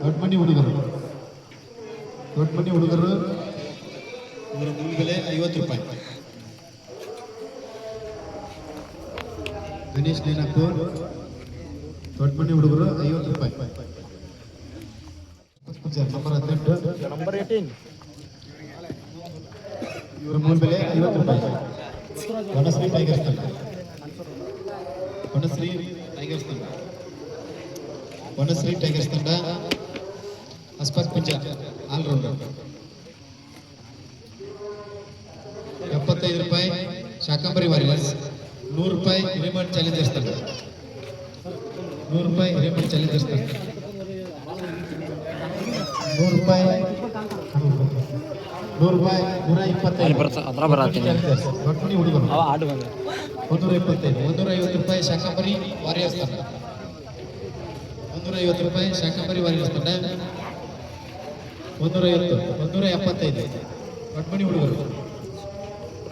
ದೊಡ್ಡ ಮನಿ ಹುಡುಗರು ಇವರ ಮೂಲ ಬೆಲೆ 50 ರೂಪಾಯಿ. ಗಣೇಶ್ ನೇನಪುರ್ ದೊಡ್ಡ ಮನಿ ಹುಡುಗರು 50 ರೂಪಾಯಿ. ನಂಬರ್ 18 ನಂಬರ್ 18 ಇವರ ಮೂಲ ಬೆಲೆ 50 ರೂಪಾಯಿ. ವನಶ್ರೀ ಟೈಗರ್ಸ್ ತಂಡ ವನಶ್ರೀ ಟೈಗರ್ಸ್ ತಂಡ ಅಸ್ಪತ್ ಪಿಂಜ ಆಲ್ರೌಂಡರ್ 75 ರೂಪಾಯಿ. ಶಾಕಂಬರಿ ವಾರಿಯರ್ಸ್ 100 ರೂಪಾಯಿ. ಹಿರೇಮಠ್ ಚಾಲೆಂಜರ್ಸ್ ತಂಡ 100 ರೂಪಾಯಿ. ಹಿರೇಮಠ್ ಚಾಲೆಂಜರ್ಸ್ ತಂಡ 100 ರೂಪಾಯಿ. 100 ರೂಪಾಯಿ. 125 ದೊಡ್ಡ ಹುಡುಗರು 125. 150 ರೂಪಾಯಿ. ಶಾಕಂಬರಿ ವಾರಿಯರ್ಸ್ ತಂಡ 150 ರೂಪಾಯಿ. ಶಾಕಂಬರಿ ವಾರಿಯರ್ಸ್ ತಂಡ 150. 175 ದೊಡ್ಡ ಮನಿ ಹುಡುಗರು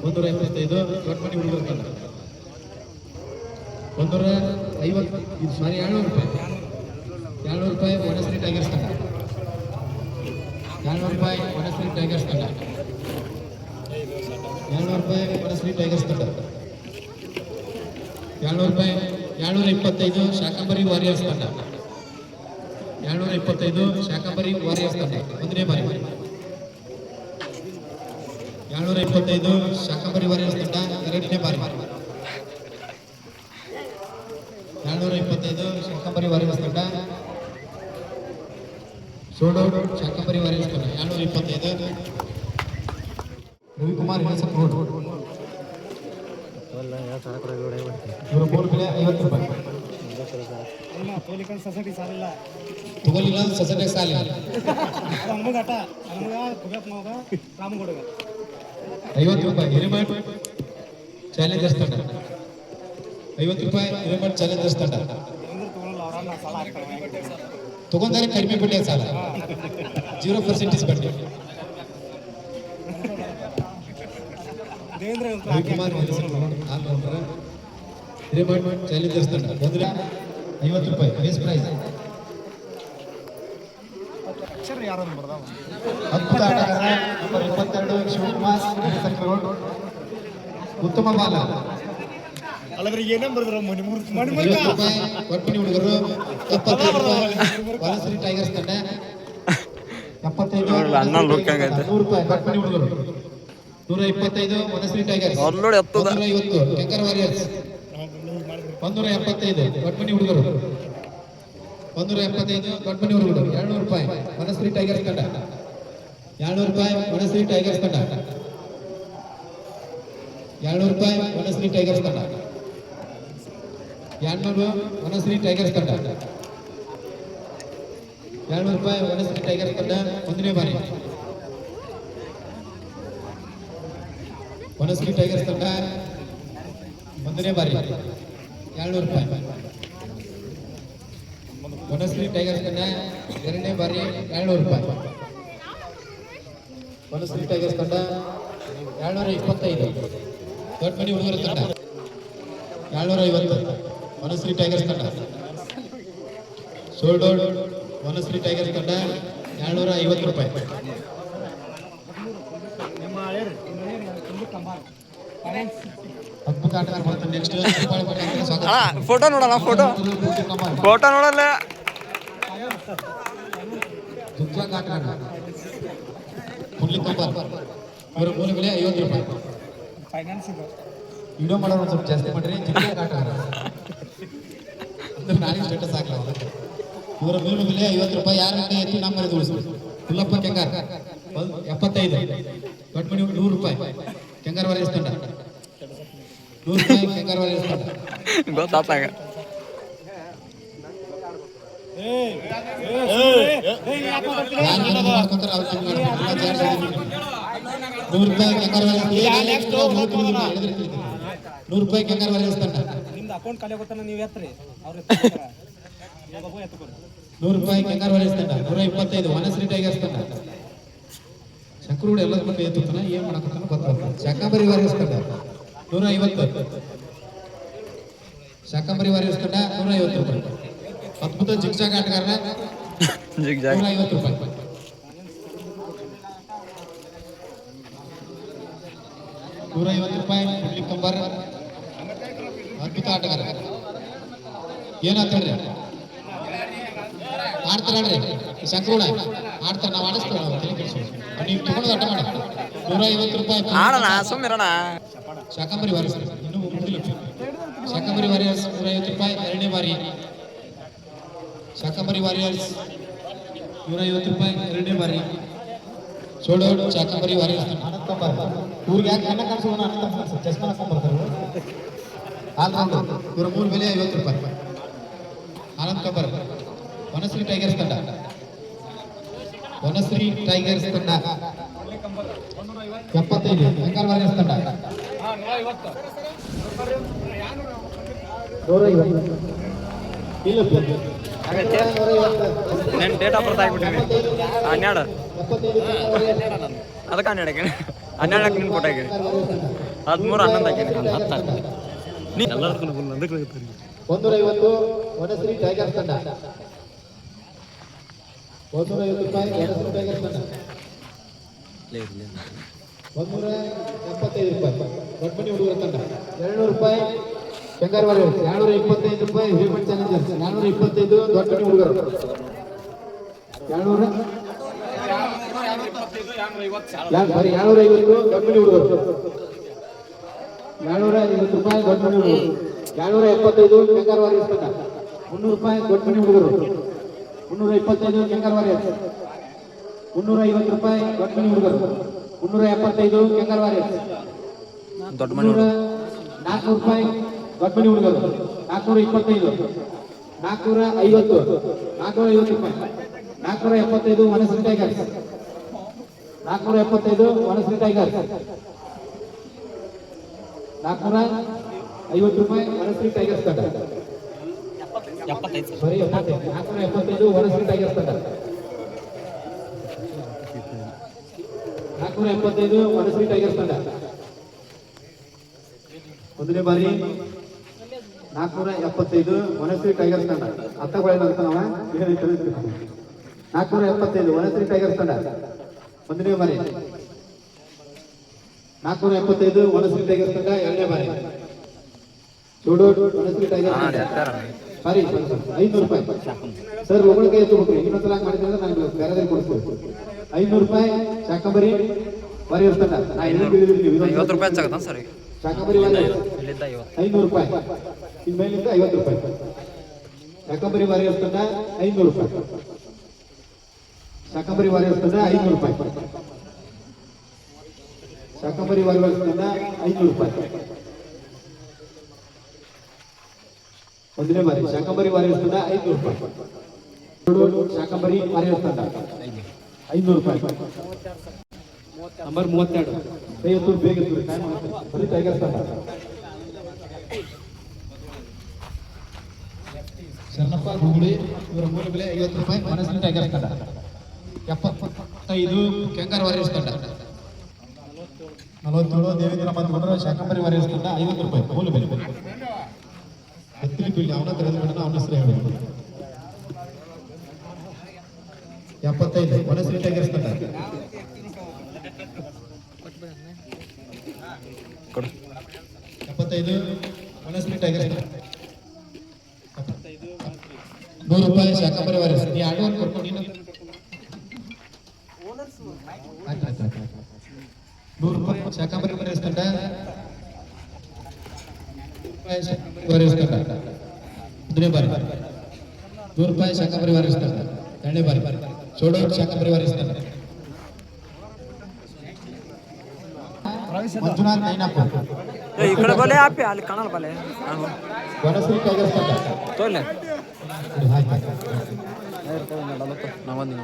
175 ದೊಡ್ಡ ಮನಿ ಹುಡುಗರು ತಂಡ 150. ಸಾರಿ 200 ರೂಪಾಯಿ. 200 ರೂಪಾಯಿ. ವನಶ್ರೀ ಟೈಗರ್ಸ್ ತಂಡ 200 ರೂಪಾಯಿ. ವನಶ್ರೀ ಟೈಗರ್ಸ್ ತಂಡ 200 ರೂಪಾಯಿ. ವನಶ್ರೀ ಟೈಗರ್ಸ್ ತಂಡ 200 ರೂಪಾಯಿ. 225 ಶಾಕಂಬರಿ ವಾರಿಯರ್ಸ್ ತಂಡ 225 ಶಾಕಂಬರಿ ವಾರಿಯರ್ಸ್ ತಂಡ ಒಂದನೇ ಬಾರಿ. 225 ಶಾಕಂಬರಿ ವಾರಿಯರ್ಸ್ ತಂಡ ಎರಡನೇ ಬಾರಿ. 225 ಶಾಕಂಬರಿ ವಾರಿಯರ್ಸ್ ತಂಡ ಸೋಡೋಡ್ ಶಾಕಂಬರಿ ವಾರಿಯರ್ಸ್ ತಂಡ 225. ರವಿಕುಮಾರ್ ಹಿಲ್ಸಪ್ ರೋಡ್ ಇವರ ಮೂಲ ಬೆಲೆ 50 ರೂಪಾಯಿ. ತಗೊಳ್ಳಿಲ್ಲ ಸೊಸೈಟಿ ಸಾಲಿಲ್ಲ 50 ರೂಪಾಯಿ. ಹಿರೇಮಠ್ ಚಾಲೆಂಜರ್ಸ್ ತಂಡ 50 ರೂಪಾಯಿ. ಹಿರೇಮಠ್ ಚಾಲೆಂಜರ್ಸ್ ತಂಡ ತಗೊಂಡಾರೆ ಕಡಿಮೆ ಬಡ್ಡಿ ಸಾಲ 0% ಬಡ್ಡಿ. ರವಿಕುಮಾರ್ ಹಿರೇಮಠ್ ಚಾಲೆಂಜರ್ಸ್ ತಂಡ 50 ರೂಪಾಯಿ ಬೇಸ್ ಪ್ರೈಸ್. ಅದ್ಭುತ ಆಟಗಾರ ನಂಬರ್ 22 ಶಿವಕುಮಾರ್ ರೋಡ್ ಉತ್ತಮ ಬಾಲ 50 ರೂಪಾಯಿ. ಕೊಟ್ಮನಿ ಹುಡುಗರು 75 ರೂಪಾಯಿ. ವನಶ್ರೀ ಟೈಗರ್ಸ್ ತಂಡ 75. 100 ರೂಪಾಯಿ. ಕೊಟ್ಮನಿ ಹುಡುಗರು 125. ವನಶ್ರೀ ಟೈಗರ್ಸ್ 150. ಟೆಂಕರ್ ವಾರಿಯರ್ಸ್ 175. ಕೊಟ್ಮನಿ ಹುಡುಗರು 175. ಕೊಟ್ಮನಿ ಹುಡುಗರು 200 ರೂಪಾಯಿ. ವನಶ್ರೀ ಟೈಗರ್ಸ್ ತಂಡ 200 ರೂಪಾಯಿ. ವನಶ್ರೀ ಟೈಗರ್ಸ್ ತಂಡ 200 ರೂಪಾಯಿ. ವನಶ್ರೀ ಟೈಗರ್ಸ್ ತಂಡ 200. ವನಶ್ರೀ ಟೈಗರ್ಸ್ ತಂಡ 200 ರೂಪಾಯಿ. ವನಶ್ರೀ ಟೈಗರ್ಸ್ ತಂಡ ಒಂದನೇ ಬಾರಿ. ವನಶ್ರೀ ಟೈಗರ್ಸ್ ತಂಡ ಒಂದನೇ ಬಾರಿ 200 ರೂಪಾಯಿ. ವನಶ್ರೀ ಟೈಗರ್ಸ್ ತಂಡ ಎರಡನೇ ಬಾರಿ 200 ರೂಪಾಯಿ. ವನಶ್ರೀ ಟೈಗರ್ಸ್ ತಂಡ 225. ದೊಡ್ಡ ಮನಿ ಹುಡುಗರ ತಂಡ 250. ವನಶ್ರೀ ಟೈಗರ್ಸ್ ತಂಡ ಸೋಲ್ಡೋಡ್. ವನಶ್ರೀ ಟೈಗರ್ಸ್ ತಂಡ 250 ರೂಪಾಯಿ. ಅದ್ಭುತ ಆಟಗಾರ ಬರ್ತಾನೆ ನೆಕ್ಸ್ಟ್. ಫೋಟೋ ನೋಡಲ್ಲ. ಫೋಟೋ ನೋಡಲ್ಲ. ಜುಗ್ಜಾಗ್ ಆಟಗಾರ ಪುರ್ಲಿ ಕಂಬಾರ್ ಇವರ ಮೂಲ ಬೆಲೆ 50 ರೂಪಾಯಿ. ವಿಡಿಯೋ ಮಾಡೋರು ಒಂದು ಸ್ವಲ್ಪ ಜಾಸ್ತಿ ಮಾಡ್ರಿ. ಜುಗ್ಜಾಗ್ ಆಟಗಾರ ಅಂದ್ರೆ ನಾಳೆ ಸ್ಟೇಟಸ್ ಹಾಕಲ್ಲ. ಇವರ ಮೂಲ ಬೆಲೆ 50 ರೂಪಾಯಿ. ಯಾರ ಎತ್ತಿ ನಮ್ಮ ಮನೆ ಉಳಿಸ್ಬೇಕು. ಹುಲ್ಲಪ್ಪ ಕೆಂಗಾರ್ 75. ದೊಡ್ಡ ಮನಿ 100 ರೂಪಾಯಿ. ಕೆಂಗಾರ್ ವಾರಿಯರ್ಸ್ ತಂಡ 100 ರೂಪಾಯಿ. ಕೆಂಗಾರ್ ವಾರಿಯರ್ಸ್ ತಂಡ ಗೊತ್ತಾಗ 100 ರೂಪಾಯಿ. ಕೆಂಗಾರ್ ವಾರಿಯರ್ಸ್ 100 ರೂಪಾಯಿ. ಕೆಂಗಾರ್ ವಾರಿಯರ್ಸ್ ತಂಡ ಅಕೌಂಟ್ ಖಾಲಿ ಆಗುತ್ತಾನ ನೀವು ಎತ್ರಿ 100 ರೂಪಾಯಿ. ಕೆಂಗಾರ್ ವಾರಿಯರ್ಸ್ ತಂಡ 125. ವನಶ್ರೀ ಟೈಗರ್ಸ್ ತಂಡ ಶಂಕರೂಡ್ ಎಲ್ಲ ಮುಂದೆ ಎತ್ತುತ್ತಾನ ಏನ್ ಮಾಡಕತ್ತಾನ ಗೊತ್ತಾಗ್ತದೆ. ಶಾಕಂಬರಿ ವಾರಿಯರ್ಸ್ ತಂಡ 150. ಶಾಕಂಬರಿ ವಾರಿಯರ್ಸ್ ತಂಡ 150 ರೂಪಾಯಿ. ಅದ್ಭುತ ಜಿಗ್ಜಾಗ್ ಆಟಗಾರ ಜಿಗ್ ಜಾಗ್ 150 ರೂಪಾಯಿ. ₹150 ಪುಡ್ಲಿಕ್ ಕಂಬರ್. ಅದ್ಭುತ ಆಟಗಾರ. ಏನಾತ ಹೇಳ್ರಿ ಆಡ್ತಾರ್ರಿ ಶಂಕರೂಡ ಆಡ್ತಾರ, ನಾವು ಆಡಿಸ್ತೇವೆ, ನಾವು ತಲೆ ಕೆಡಿಸ್ಕೊಳ್ಳಿ. ನೀವು ತಗೊಂಡು ಆಟ ಮಾಡಿ. ₹150 ಆಡೋಣ ಸುಮ್ಮಿರೋಣ. ಶಾಕಂಬರಿ ವಾರಿಯರ್ಸ್ ಇನ್ನೂ ಮುಗಿದಿಲ್ಲ. ಶಾಕಂಬರಿ ವಾರಿಯರ್ಸ್ ₹150 ಎರಡನೇ ಬಾರಿ. ಶಾಕಂಬರಿ ವಾರಿಯರ್ಸ್ ₹150 ಎರಡನೇ ಬಾರಿ. ಸೋಡೋಡ್ ಶಾಕಂಬರಿ ವಾರಿಯರ್ಸ್ ಊರಿಗೆ ಯಾಕೆ ಅನ್ನ ಕಾಣಿಸೋಣ ಅನ್ನ ಚಸ್ಮಾ ಹಾಕೊಂಡ್ ಬರ್ತಾರೆ. ಆಲ್ರೌಂಡರ್ ಇವರ ಮೂಲ ಬೆಲೆ ₹50. ಆನಂದ್ ಕಂಬರ್ ವನಶ್ರೀ ಟೈಗರ್ಸ್ ತಂಡ. ವನಶ್ರೀ ಟೈಗರ್ಸ್ ತಂಡ 75. ಬೆಂಗಾಲ್ ವಾರಿಯರ್ಸ್ ತಂಡ 150. ಇಲ್ಲ నేను డేట్ ఆఫ్ బర్త్ ಆಗಿಬಿಟ್ಟಿನಿ 12 ಅದಕ್ಕೆ 12 12 ನಿನ್ ಫೋಟೋ ಹಾಕಿನಿ 13 11 ಹಾಕಿನಿ 10 ನೀ ಎಲ್ಲದಕ್ಕೂ ಫುಲ್ ಅದಕ್ಕೆ 150 ವನಶ್ರೀ ಟೈಗರ್ಸ್ ತಂಡ. ₹150 ವನಶ್ರೀ ಟೈಗರ್ಸ್ ತಂಡ. ₹175 ದೊಡ್ಡಮನಿ ಹುಡುಗರ ತಂಡ. ₹200 Bengal warriors. ₹225 human Challengers. ₹225 Doddamani ಹುಡುಗರು. 200 ಬರೀ ₹250 ದೊಡ್ಡಮನಿ ಹುಡುಗರು. ₹250 ದೊಡ್ಡಮನಿ ಹುಡುಗರು. ₹275 ಬೆಂಗಾಲ್ ವಾರಿಯರ್ಸ್ ತಂಡ. ₹300 ದೊಡ್ಡಮನಿ ಹುಡುಗರು. ₹325 ಬೆಂಗಾಲ್ ವಾರಿಯರ್ಸ್. ₹350 ದೊಡ್ಡಮನಿ ಹುಡುಗರು. ₹375 ಬೆಂಗಾಲ್ ವಾರಿಯರ್ಸ್. ದೊಡ್ಡ ಮನೆ ₹400 ದೊಡ್ಡಮನಿ ಹುಡುಗರು. ₹425 ₹450 Vanashree tigers. ₹475 Vanashree tigers. ₹450 Vanashree tigers ತಂಡ. ಬರೀ 475 ವನಶ್ರೀ ಟೈಗರ್ಸ್ ತಂಡ. 475 ವನಶ್ರೀ ಟೈಗರ್ಸ್ ತಂಡ. ಮೊದಲನೇ ಬಾರಿ 475 ವನಶ್ರೀ ಟೈಗರ್ಸ್ ತಂಡ. ಅರ್ಥಗಳೇನಂತ ನಾವ 475 ವನಶ್ರೀ ಟೈಗರ್ಸ್ ತಂಡ. ಒಂದನೇ ಬಾರಿ 475 ವನಶ್ರೀ ಟೈಗರ್ಸ್ ತಂಡ. ಎರಡನೇ ಬಾರಿ ಚೋಡೋಡ್ ವನಶ್ರೀ ಟೈಗರ್ಸ್ ತಂಡ. ಸಾರಿ ₹500 ಸರ್ ಒಬ್ಬಳ ಕೈ ಎತ್ತುಬಿಟ್ರಿ. ಇನ್ನೊಂದ್ಸಲ ಮಾಡಿದ್ರೆ ನಾನು ಬೇರೆದಾಗಿ ಕೊಡಿಸ್ಬೋದು. ₹500 ಶಾಕಂಬರಿ ವಾರಿಯರ್ಸ್ ತಂಡ. ₹50 ಹೆಚ್ಚಾಗತ್ತಾ ಸರ್? ಶಾಕಂಬರಿ ವಾರಿಯರ್ಸ್ ಇಲ್ಲಿಂದ ₹500. ಇನ್ಮೇಲಿಂದ ₹50. ಶಾಕಂಬರಿ ವಾರಿಯರ್ಸ್ ತಂಡ ₹500. ಶಾಕಂಬರಿ ವಾರಿಯರ್ಸ್ ತಂಡ ₹500. ಶಾಕಂಬರಿ ವಾರಿಯರ್ಸ್ ತಂಡ ₹500. ಒಂದನೇ ಬಾರಿ ಶಾಕಂಬರಿ ವಾರಿಯರ್ಸ್ ತಂಡ ₹500. ಶಾಕಂಬರಿ ವಾರಿಯರ್ಸ್ ತಂಡ ₹500. ನಂಬರ್ 32 ಕೈ ಎತ್ತು ಬೇಗ ಬರೀ ಟೈಗರ್ಸ್ ತಂಡ. ಶರಣಪ್ಪ ಗುಗುಳಿ ಇವರ ಮೂಲ ಬೆಲೆ ₹50. ವನಶ್ರೀ ಟೈಗರ್ಸ್ ತಂಡ 75. ಕೆಂಗಾರ್ ವಾರಿಯರ್ಸ್ ತಂಡ 47. ದೇವೇಂದ್ರ ಮಧುಗೌಡರ ಶಾಕಂಬರಿ ವಾರಿಯರ್ಸ್ ತಂಡ ₹50 ಮೂಲ ಬೆಲೆ. ಹತ್ತಿಲಿ ಬೀಳಿ ಅವನ ತೆರೆದು ಬಿಡೋಣ, ಅವನ ಹೆಸರು ಹೇಳಬೇಕು. 75 ವನಶ್ರೀ ಟೈಗರ್ಸ್ ತಂಡ. ಕೊಡು 75 ವನಶ್ರೀ ಟೈಗರ್ಸ್ ತಂಡ. ₹100 ಶಾಕಂಬರಿ ವಾರಿಯರ್ಸ್. ನೀ ಆಡುವ ಕೊಡ್ಕೊಂಡು ನೀನು ₹100 ಶಾಕಂಬರಿ ವಾರಿಯರ್ಸ್ ತಂಡ. ವಾರಿಯರ್ಸ್ ತಂಡ ಒಂದನೇ ಬಾರಿ. ₹100 ಶಾಕಂಬರಿ ವಾರಿಯರ್ಸ್ ತಂಡ. ಎರಡನೇ ಬಾರಿ ಚೋಡೋಡ್ ಶಾಕಂಬರಿ ವಾರಿಯರ್ಸ್ ತಂಡ. ಮಂಜುನಾಥ್ ನೈನಾಪುರ ಈ ಕಡೆ ಬಲೆ ಆಪಿ ಅಲ್ಲಿ ಕಾಣಲ್ಲ ಬಲೆ ವನಶ್ರೀ ಟೈಗರ್ಸ್ ತಂಡ. ತೋಲೆ ನಾವು ಬಂದಿ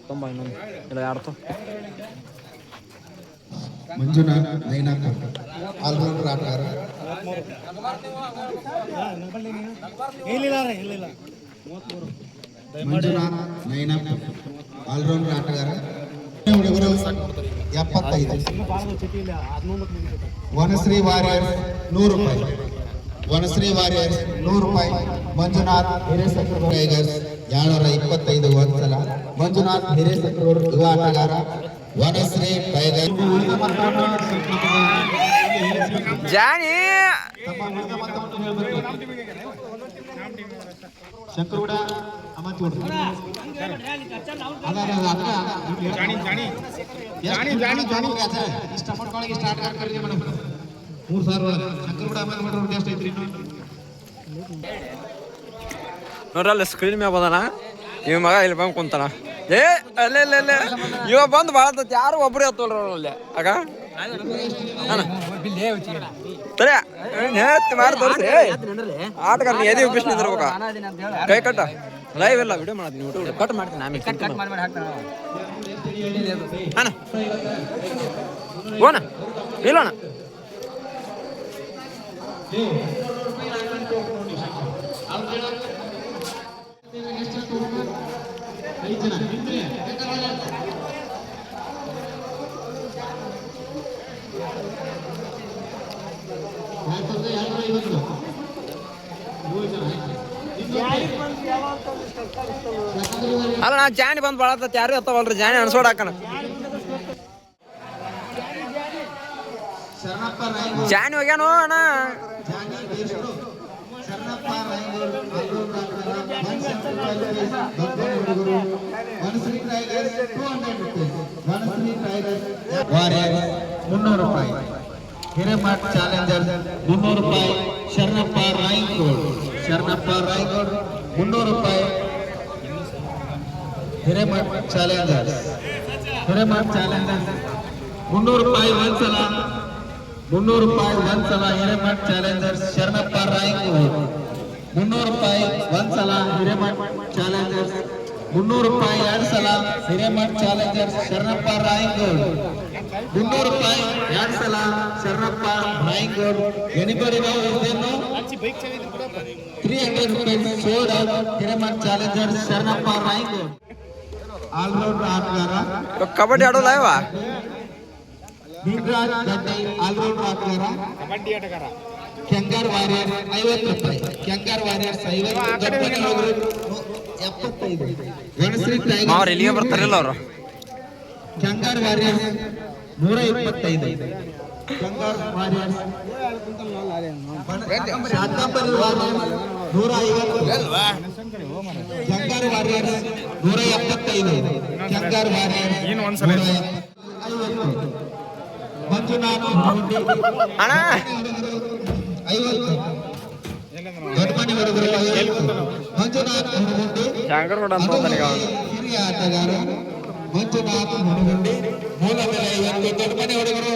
ತುಂಬ ಇನ್ನೊಂದು ಇಲ್ಲ ಯಾರ್ತು ಮಂಜುನಾಥ್ ನೈನಾಪುರ ಆಲ್ರೌಂಡರ್ ಆಟಗಾರ. ಮಂಜುನಾಥ್ ನೈನಾಪುರ ಆಲ್ರೌಂಡರ್ ಆಟಗಾರ. ಹುಡುಗರು 75. Vanashree warriors ₹100. Vanashree warriors ₹100. Manjunath tigers 725 ಒಂದ್ಸಲ. ಮಂಜುನಾಥ್ ಹಿರೇಸಂದ್ರವರು ಯುವ ಆಟಗಾರ. ವನಶ್ರೀ ಟೈಗರ್. ಜಾನಿ ಶಂಕರಗೌಡ ಅಮಾಚೂಡ್ ಇಷ್ಟ ಮಾಡ್ಕೊಳಗೆ ಸ್ಟಾರ್ಟ್ ಆಗ್ತಾರೆ ಮೇಡಮ್. 3000 ಒಳಗೆ ಶಂಕರಗೌಡ ಅಮಾಚ್ ಮಾಡೋರು ಎಷ್ಟು ಐತ್ರಿ ಇನ್ನು? ನೋಡ್ರಲ್ಲ ಸ್ಕ್ರೀನ್ ಮ್ಯಾಗ ಬಂದಾನ ಇವ ಮಗ ಇಲ್ಲಿ ಬಂದು ಕುಂತಾನ. ಏ ಅಲ್ಲೇ ಇಲ್ಲ ಇಲ್ಲ ಇವ ಬಂದು ಬಾಳತ್ ಯಾರು ಒಬ್ಬರೇ ಹತ್ತೋಲ್ರ ಅಲ್ಲಿ ಆಗ ಸರಿ ಮಾರಿ ತೋರಿಸ್ರಿ ಆಟಗಾರ ನೀ ಎದೆ ಉಪ್ಪಿಸ್ ನಿಂದಿರ್ಬೇಕ ಕೈ ಕಟ್ಟ ಲೈವ್ ಎಲ್ಲ ವಿಡಿಯೋ ಮಾಡ್ತೀನಿ ಕಟ್ ಮಾಡ್ತೀನಿ ಆಮೇಲೆ ಅಣ್ಣ ಓಣ ಇಲ್ಲೋಣ ಅಲ್ಲ ನಾ ಜಾನಿ ಬಂದು ಬಾಳತ್ತ ಯಾರು ಎತ್ತವಲ್ರಿ ಜಾನಿ ಅನ್ಸೋಡ್ ಹಾಕಣ ಜಾನಿ ಹೋಗ್ಯಾನು ಅಣ್ಣ ₹300. ಹಿರೇಮಠ್ ಚಾಲೆಂಜರ್ 300 ರೂಪಾಯಿ. ಶರಣಪ್ಪ ರಾಯಗೋಡ್ ₹300. ಹಿರೇಮಠ್ ಚಾಲೆಂಜರ್ 300 ರೂಪಾಯಿ ಒಂದ್ಸಲ. 300 ರೂಪಾಯಿ ಒಂದ್ಸಲ ಹಿರೇಮಠ್ ಚಾಲೆಂಜರ್ ಶರಣಪ್ಪ ರಾಯಗೋಡ್. 300 ರೂಪಾಯಿ ಒಂದ್ಸಲ ಹಿರೇಮಠ್ ಚಾಲೆಂಜರ್. 300 ರೂಪಾಯಿ 2 ಸಲ ಹಿರೇಮಠ್ ಚಾಲೆಂಜರ್ ಶರಣಪ್ಪ ರಾಯಗೋಡ್. 300 ರೂಪಾಯಿ 2 ಸಲ ಶರಣಪ್ಪ ರಾಯಗೋಡ್. ಎನಿಬಡಿ ನೋ ಇದನ್ನು 300 ರೂಪಾಯಿ sold out Hiremath challenger Sharanappa Rayagod. All rounder ಆಟಗಾರ ಕಬಡ್ಡಿ ಆಡೋಲ್ಲ ಇವ ಭೀಮರಾಜ್ ಗಡ್ಡೆ. ಆಲ್ರೌಂಡರ್ ಆಟಗಾರ ಕಬಡ್ಡಿ ಆಟಗಾರ. Kengar warrior ₹50. Kengar warriors 50. 75. Vanashree tiger ಅವ್ರು ಇಲ್ಲಿಗೆ ಬರ್ತಾರಿಲ್ಲ ಅವರು Kengar warriors 125. Kengar warriors Shantambari warriors 150. Kengar warriors 175. Kengar warriors 150. Manjunath ಅಣ್ಣ 50. ದೊಡ್ಡಮನೆ ಹುಡುಗರು 50. ಮಂಜುನಾಥ್ ಹುಡುಗುಂಡಿ ಶಂಕರ್ ಕೂಡ ಅಂತ ಹೋಗ್ತಾನೆ ಈಗ ಹಿರಿಯ ಆಟಗಾರ ಮಂಜುನಾಥ್ ಹುಡುಗುಂಡಿ. ಮೂಲ ಬೆಲೆ 50. ದೊಡ್ಡಮನೆ ಹುಡುಗರು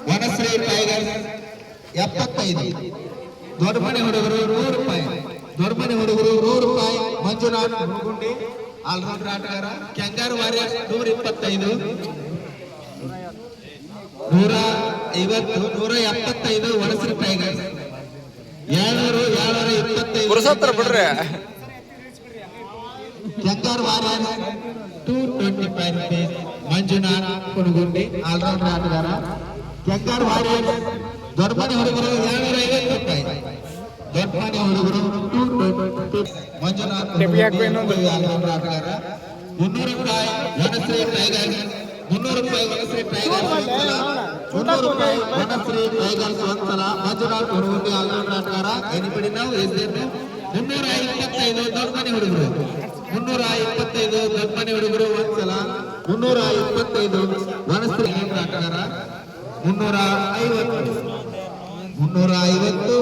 ವನಶ್ರೀ ಟೈಗರ್ಸ್ 75. ದೊಡ್ಡಮನೆ ಹುಡುಗರು ₹100. ದೊಡ್ಡಮನೆ ಹುಡುಗರು ₹100. ಮಂಜುನಾಥ್ ಹುಡುಗುಂಡಿ ಆಲ್ರೌಂಡರ್ ಆಟಗಾರ. Kengar warriors 125. 150. Vanashree tigers 725. Purushottara Bidri Kengar warriors 225 rupees. Manjunath Hudugundi all rounder ಆಟಗಾರ. ಕೆಂಗಾರ್ ವಾರಿಯರ್ಸ್ ದೊಡ್ಡಮನೆ ಹುಡುಗರು 750 ರೂಪಾಯಿ. ದೊಡ್ಡಮನೆ ಹುಡುಗರು 220. ಮಂಜುನಾಥ್ ಆಲ್ರೌಂಡರ್ ಆಟಗಾರ. 300 ರೂಪಾಯಿ ವನಶ್ರೀ ಟೈಗರ್ಸ್. 300 ರೂಪಾಯಿ ವನಶ್ರೀ ಟೈಗರ್ಸ್ ಒಂದ್ಸಲ. 300 ರೂಪಾಯಿ ವನಶ್ರೀ ಟೈಗರ್ಸ್ ಒಂದ್ಸಲ. ಮಂಜುನಾಥ್ ಹುಡುಗುಂಡಿ ಆಲ್ರೌಂಡರ್ ಆಟಗಾರ. ಎನಿಬಡಿ ನಾವು ಎಸ್ದೇನು 325. ದೊಡ್ಡಮನೆ ಹುಡುಗರು 325. ದೊಡ್ಡಮನೆ ಹುಡುಗರು ಒಂದ್ಸಲ. 325 ವನಶ್ರೀ ಆಟಗಾರ. 350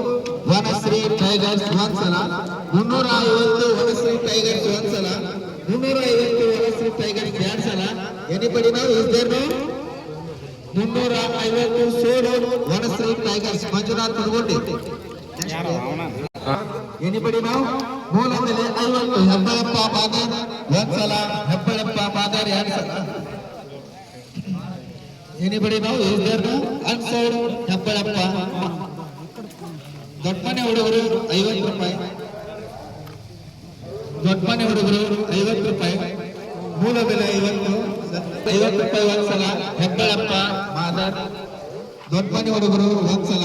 ವನಶ್ರೀ ಟೈಗರ್ಸ್ ಒಂದ್ಸಲ. 350 ವನಶ್ರೀ ಟೈಗರ್ಸ್ ಒಂದ್ಸಲ. 350 ವನಶ್ರೀ ಟೈಗರ್ಸ್ 2 ಸಲ. ಎನಿಬಡಿ ನಾವು ಇಸ್ದೇನು 350 ಸೋಲು ವನಶ್ರೀ ಟೈಗರ್ಸ್ ಮಂಜುನಾಥ್ ಹುಡುಗುಂಡಿ. ಎನಿಬಡಿ ನಾವು ಮೂಲ ಬೆಲೆ 50. ಹೆಬ್ಬಳಪ್ಪ ಬಾದರ್ ಒಂದ್ಸಲ. ಹೆಬ್ಬಳಪ್ಪ ಬಾದರ್ 2 ಸಲ. ಎನಿಬಡಿ ನಾವು ಇಸ್ದೇನು ಅನ್ಸೈಡ್ ಹೆಬ್ಬಳಪ್ಪ. ದೊಡ್ಡಮನೆ ಹುಡುಗರು 50 ರೂಪಾಯಿ. ದೊಡ್ಡಮನೆ ಹುಡುಗರು 50 ರೂಪಾಯಿ. ಮೂಲ ಬೆಲೆ 50. 50 ರೂಪಾಯಿ ಒಂದ್ಸಲ ಹೆಬ್ಬಳಪ್ಪ ಬಾದರ್. ದೊಡ್ಡಮನೆ ಹುಡುಗರು ಒಂದ್ಸಲ.